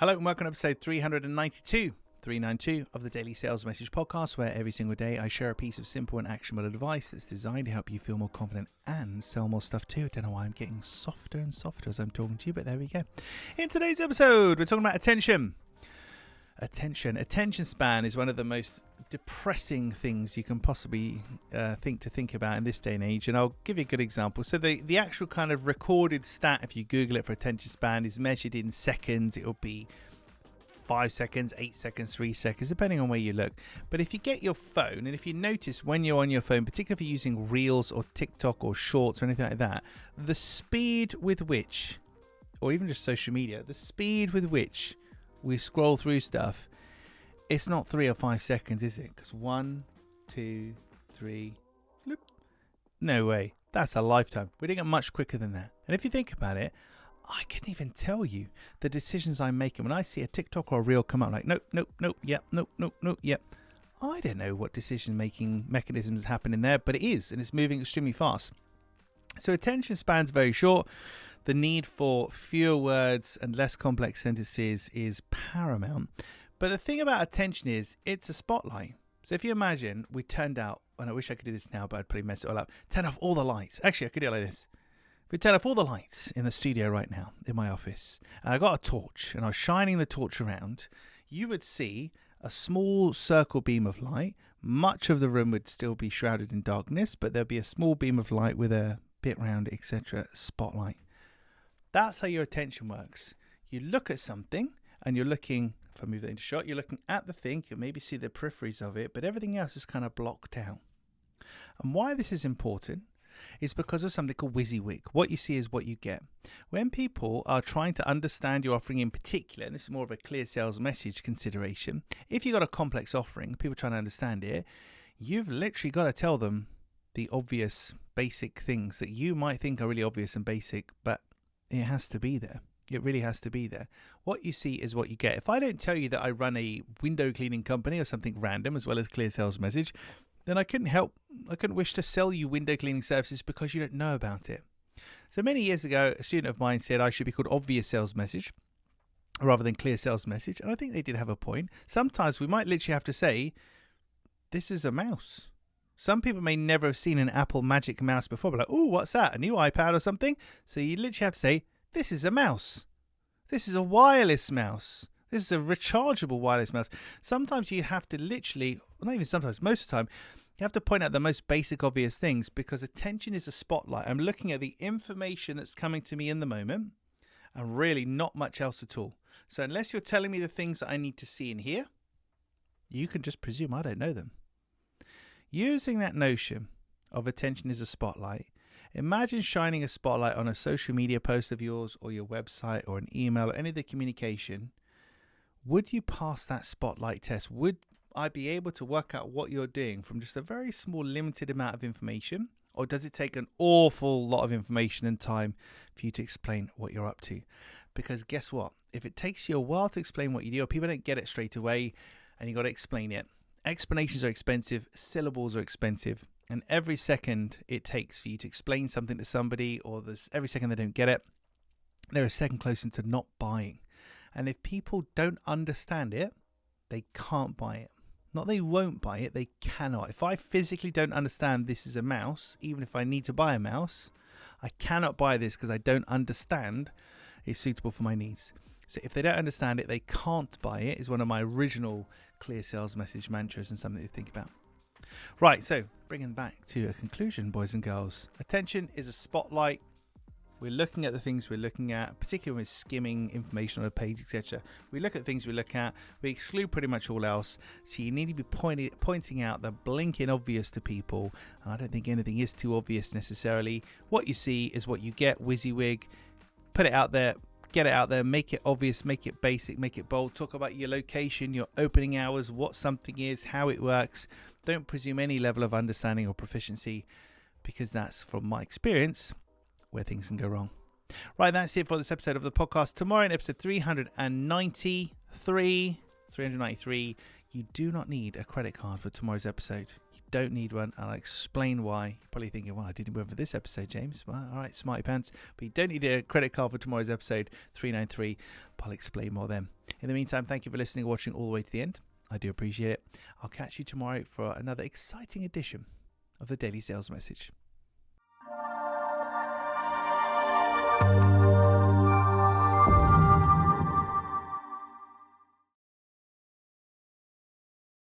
Hello and welcome to episode 392 of the Daily Sales Message Podcast, where every single day I share a piece of simple and actionable advice that's designed to help you feel more confident and sell more stuff too. Don't know why I'm getting softer and softer as I'm talking to you, but there we go. In today's episode, we're talking about attention. Attention span is one of the most depressing things you can possibly think about in this day and age, and I'll give you a good example. So the actual kind of recorded stat, if you Google it for attention span, is measured in seconds. It'll be 5 seconds, 8 seconds, 3 seconds, depending on where you look. But if you get your phone, and if you notice when you're on your phone, particularly if you're using Reels or TikTok or Shorts or anything like that, the speed with which, or even just social media, the speed with which we scroll through stuff, it's not 3 or 5 seconds, is it? Because 1, 2, 3, flip. No way. That's a lifetime. We're doing it much quicker than that. And if you think about it, I couldn't even tell you the decisions I'm making when I see a TikTok or a Reel come up like, nope, yep, nope, yep. I don't know what decision-making mechanisms happen in there, but it is, and it's moving extremely fast. So attention span's very short. The need for fewer words and less complex sentences is paramount. But the thing about attention is it's a spotlight. So if you imagine we turned out, and I wish I could do this now, but I'd probably mess it all up. Turn off all the lights. Actually, I could do it like this. If we turn off all the lights in the studio right now, in my office, and I got a torch and I was shining the torch around, you would see a small circle beam of light. Much of the room would still be shrouded in darkness, but there'd be a small beam of light with a bit round, etc. spotlight. That's how your attention works. You look at something and you're looking, if I move that into shot, you're looking at the thing, you can maybe see the peripheries of it, but everything else is kind of blocked out. And why this is important is because of something called WYSIWYG. What you see is what you get. When people are trying to understand your offering in particular, and this is more of a clear sales message consideration, if you've got a complex offering, people trying to understand it, you've literally got to tell them the obvious, basic things that you might think are really obvious and basic, but it has to be there. It really has to be there. What you see is what you get. If I don't tell you that I run a window cleaning company or something random as well as clear sales message, then I couldn't wish to sell you window cleaning services because you don't know about it. So many years ago, a student of mine said I should be called obvious sales message rather than clear sales message. And I think they did have a point. Sometimes we might literally have to say, this is a mouse. Some people may never have seen an Apple Magic Mouse before, but like, oh, what's that? A new iPad or something? So you literally have to say, this is a mouse. This is a wireless mouse. This is a rechargeable wireless mouse. Sometimes you have to literally, well, not even sometimes, most of the time, you have to point out the most basic, obvious things because attention is a spotlight. I'm looking at the information that's coming to me in the moment and really not much else at all. So unless you're telling me the things that I need to see and hear, you can just presume I don't know them. Using that notion of attention as a spotlight, imagine shining a spotlight on a social media post of yours or your website or an email or any of the communication. Would you pass that spotlight test? Would I be able to work out what you're doing from just a very small limited amount of information? Or does it take an awful lot of information and time for you to explain what you're up to? Because guess what? If it takes you a while to explain what you do, or people don't get it straight away and you got to explain it, explanations are expensive, syllables are expensive, and every second it takes for you to explain something to somebody, or every second they don't get it, they're a second closer to not buying. And if people don't understand it, they can't buy it. Not they won't buy it, they cannot. If I physically don't understand this is a mouse, even if I need to buy a mouse, I cannot buy this because I don't understand it's suitable for my needs. So if they don't understand it, they can't buy it, is one of my original clear sales message mantras and something to think about. Right, so bringing back to a conclusion, boys and girls. Attention is a spotlight. We're looking at the things we're looking at, particularly when we're skimming information on a page, etc. We look at things we look at. We exclude pretty much all else. So you need to be pointing out the blinking obvious to people. And I don't think anything is too obvious necessarily. What you see is what you get. WYSIWYG. Put it out there. Get it out there. Make it obvious. Make it basic. Make it bold. Talk about your location, your opening hours, what something is, how it works. Don't presume any level of understanding or proficiency, because that's, from my experience, where things can go wrong. Right, that's it for this episode of the podcast. Tomorrow in episode 393, you do not need a credit card for tomorrow's episode. You don't need one, and I'll explain why. You're probably thinking, well, I didn't went for this episode, James. Well, all right, smarty pants. But you don't need a credit card for tomorrow's episode 393. But I'll explain more then. In the meantime, thank you for listening and watching all the way to the end. I do appreciate it. I'll catch you tomorrow for another exciting edition of the Daily Sales Message.